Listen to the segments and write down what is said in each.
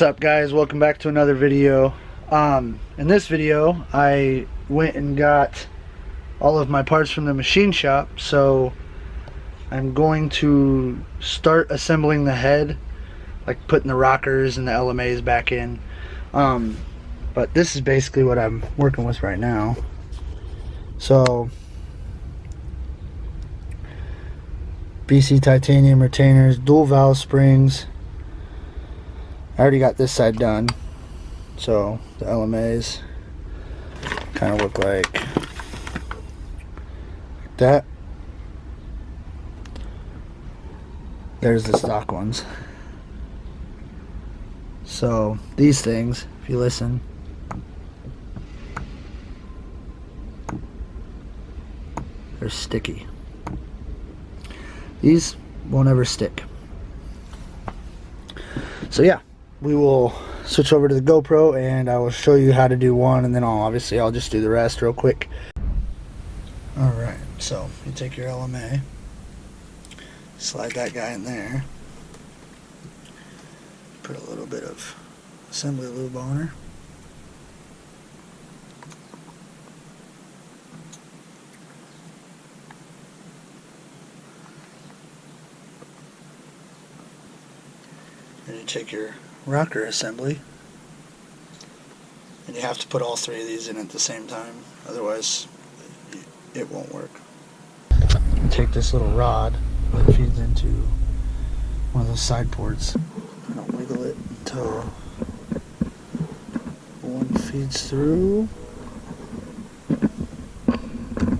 What's up, guys? Welcome back to another video. In this video I went and got all of my parts from the machine shop, so I'm going to start assembling the head, like putting the rockers and the LMAs back in. But this is basically what I'm working with right now. So BC titanium retainers, dual valve springs. I already got this side done, so the LMAs kind of look like that. There's the stock ones. So these things, if you listen, they're sticky. These won't ever stick. So yeah, we will switch over to the GoPro and I will show you how to do one, and then I'll just do the rest real quick. Alright, so you take your LMA, slide that guy in there, put a little bit of assembly lube on her. And you take your rocker assembly, and you have to put all three of these in at the same time, otherwise it won't work. Take this little rod that feeds into one of those side ports, and I'll wiggle it until one feeds through.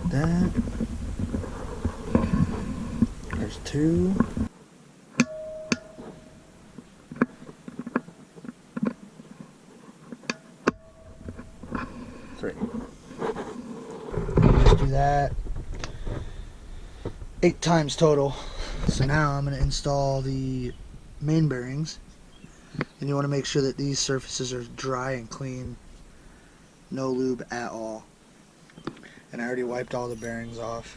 That. There's two. 3. Just do that 8 times total. So now I'm going to install the main bearings, and you want to make sure that these surfaces are dry and clean, no lube at all. And I already wiped all the bearings off.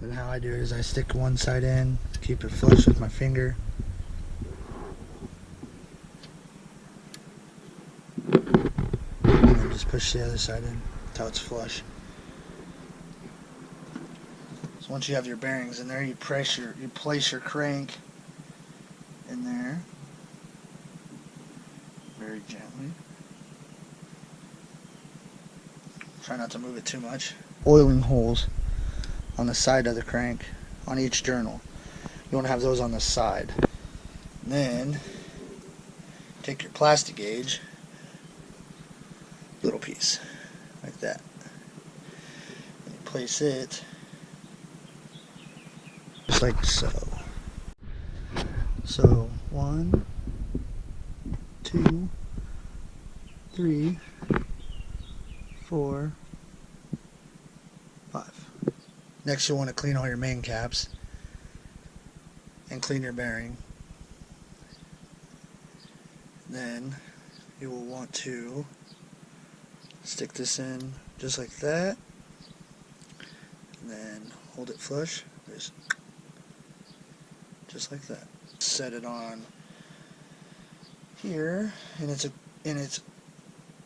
And how I do it is I stick one side in to keep it flush with my finger. Just push the other side in until it's flush. So once you have your bearings in there, you place your crank in there very gently. Try not to move it too much. Oiling holes on the side of the crank on each journal. You want to have those on the side. And then take your plastic gauge, little piece like that, and you place it just like so. So 1, 2, 3, 4, 5. Next, you'll want to clean all your main caps and clean your bearing. Then you will want to stick this in just like that, and then hold it flush, just like that. Set it on here, and it's in its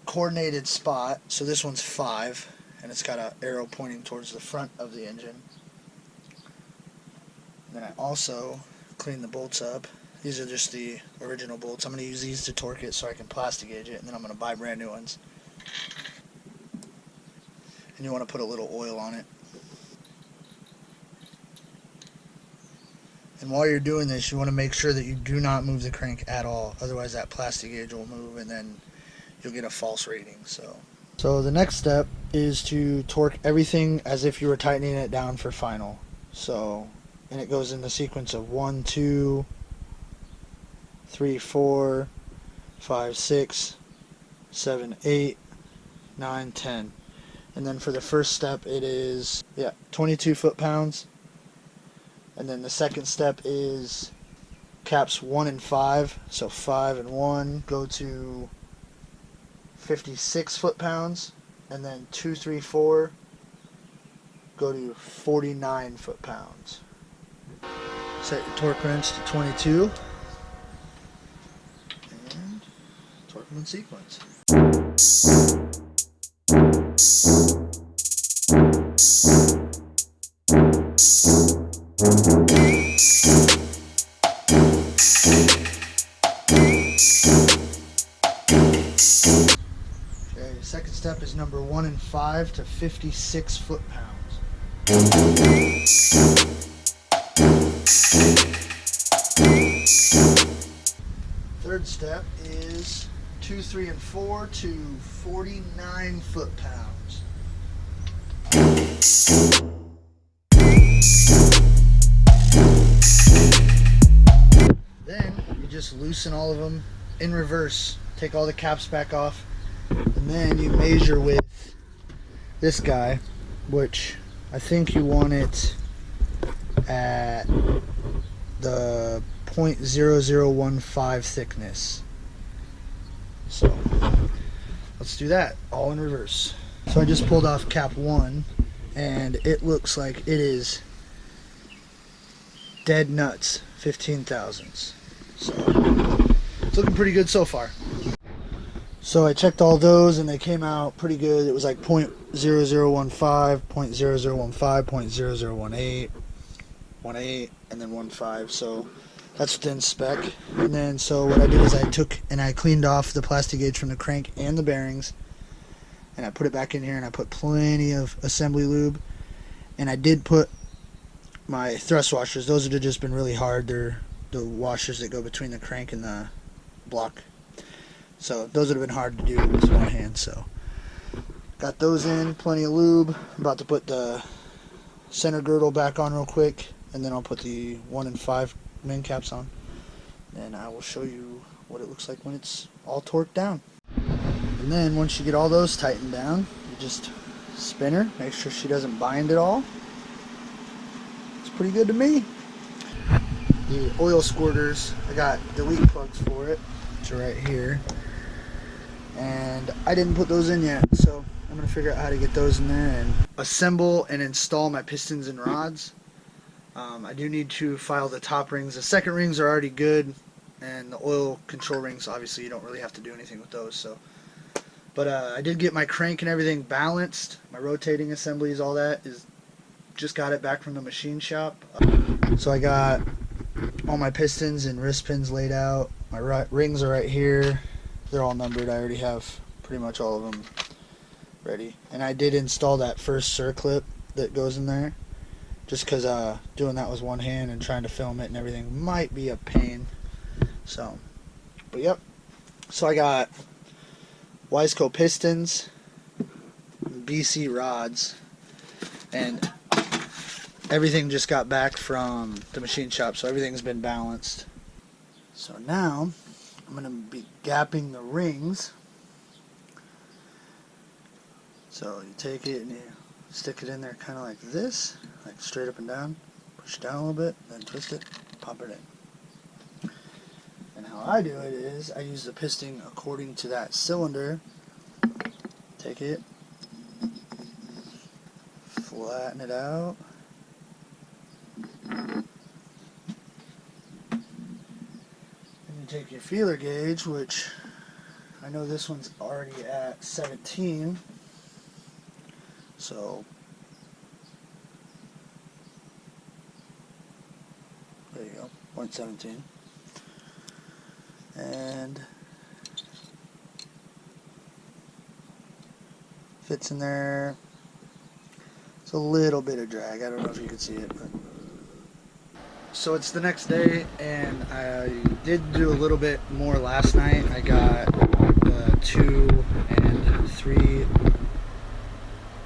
coordinated spot. So this one's 5, and it's got an arrow pointing towards the front of the engine. And then I also clean the bolts up. These are just the original bolts. I'm going to use these to torque it so I can plastic gauge it, and then I'm going to buy brand new ones. And you want to put a little oil on it. And while you're doing this, you want to make sure that you do not move the crank at all, otherwise that plastic gauge will move and then you'll get a false reading. So the next step is to torque everything as if you were tightening it down for final. And it goes in the sequence of 1, 2, 3, 4, 5, 6, 7, 8, 9, 10. And then for the first step it is 22 foot-pounds. And then the second step is caps 1 and 5. So 5 and 1 go to 56 foot-pounds. And then 2, 3, 4 go to 49 foot-pounds. Set your torque wrench to 22 and torque them in sequence. Okay, second step is number 1 and 5 to 56 foot-pounds. Third step is 2, 3, and 4 to 49 foot-pounds. Then you just loosen all of them in reverse. Take all the caps back off, and then you measure with this guy, which I think you want it at the 0.0015 thickness. So let's do that all in reverse. So I just pulled off cap 1 and it looks like it is dead nuts 15 thousandths. So it's looking pretty good so far. So I checked all those and they came out pretty good. It was like 0.0015, 0.0015, 0.0018, 1.8, and then 1.5. So that's within spec. And then so what I did is I took and I cleaned off the plastic gauge from the crank and the bearings, and I put it back in here, and I put plenty of assembly lube, and I did put my thrust washers. Those would have just been really hard. They're the washers that go between the crank and the block. So those would have been hard to do with one hand. So got those in, plenty of lube. I'm about to put the center girdle back on real quick, and then I'll put the 1 and 5 main caps on. And I will show you what it looks like when it's all torqued down. And then once you get all those tightened down, you just spin her, make sure she doesn't bind at all. It's pretty good to me. The oil squirters, I got delete plugs for it, which are right here. And I didn't put those in yet, so I'm going to figure out how to get those in there and assemble and install my pistons and rods. I do need to file the top rings. The second rings are already good, and the oil control rings, obviously you don't really have to do anything with those. So, but I did get my crank and everything balanced. My rotating assemblies, all that is just got it back from the machine shop. So I got all my pistons and wrist pins laid out. My rings are right here. They're all numbered. I already have pretty much all of them ready. And I did install that first circlip that goes in there, just because doing that with one hand and trying to film it and everything might be a pain. So, but yep. So I got Wiseco pistons, BC rods, and everything just got back from the machine shop, so everything's been balanced. So now I'm going to be gapping the rings. So you take it and you stick it in there kind of like this, like straight up and down, push it down a little bit, then twist it, pop it in. And how I do it is I use the piston according to that cylinder. Take it, flatten it out, and you take your feeler gauge, which I know this one's already at 17, so there you go, 0.17, and fits in there. It's a little bit of drag. I don't know if you can see it, but so it's the next day, and I did do a little bit more last night. I got the 2 and 3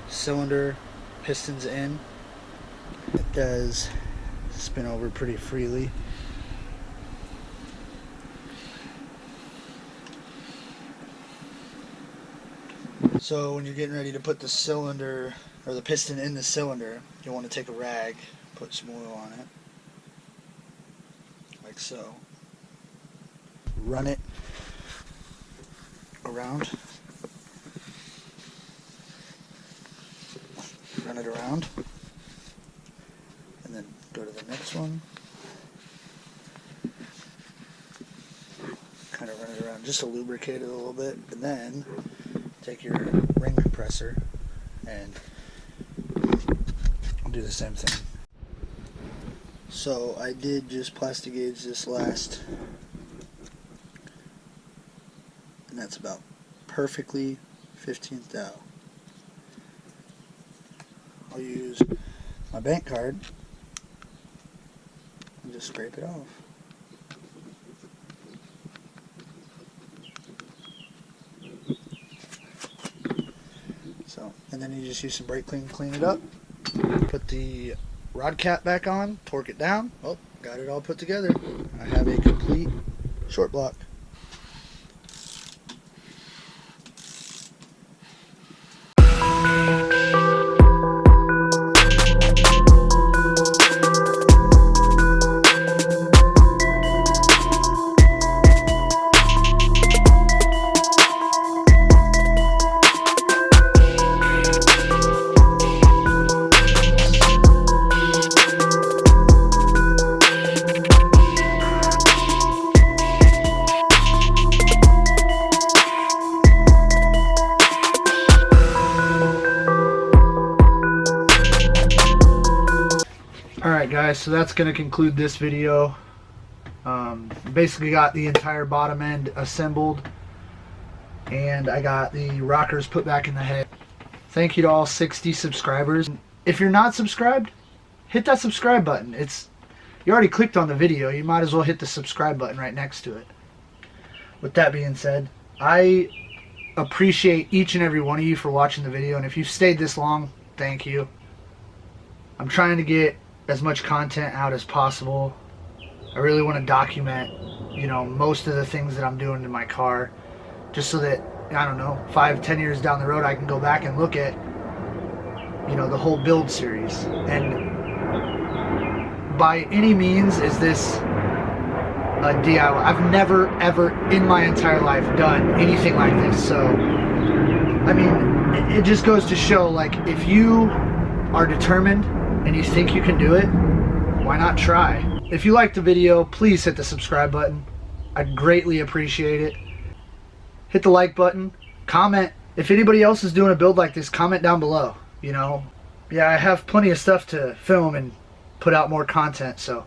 cylinder pistons in. It does spin over pretty freely. So when you're getting ready to put the cylinder or the piston in the cylinder, you want to take a rag, put some oil on it, like so. Run it around. Run it around. And then go to the next one. kind of run it around just to lubricate it a little bit, and then take your ring compressor and I'll do the same thing. So I did just plastic gauge this last, and that's about perfectly 15th thou. I'll use my bank card and just scrape it off. So, and then you just use some brake clean to clean it up. Put the rod cap back on, torque it down. Oh, got it all put together. I have a complete short block. Alright guys, so that's going to conclude this video. Basically got the entire bottom end assembled, and I got the rockers put back in the head. Thank you to all 60 subscribers. If you're not subscribed, hit that subscribe button. You already clicked on the video, you might as well hit the subscribe button right next to it. With that being said, I appreciate each and every one of you for watching the video, and if you've stayed this long, thank you. I'm trying to get as much content out as possible. I really want to document, you know, most of the things that I'm doing in my car, just so that, I don't know, 5-10 years down the road I can go back and look at, you know, the whole build series. And by any means is this a DIY. I've never ever in my entire life done anything like this, so I mean, it just goes to show, like, if you are determined and you think you can do it, why not try? If you liked the video, please hit the subscribe button. I'd greatly appreciate it. Hit the like button. Comment. If anybody else is doing a build like this, comment down below. You know, yeah, I have plenty of stuff to film and put out more content, so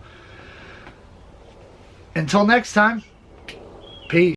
until next time, peace.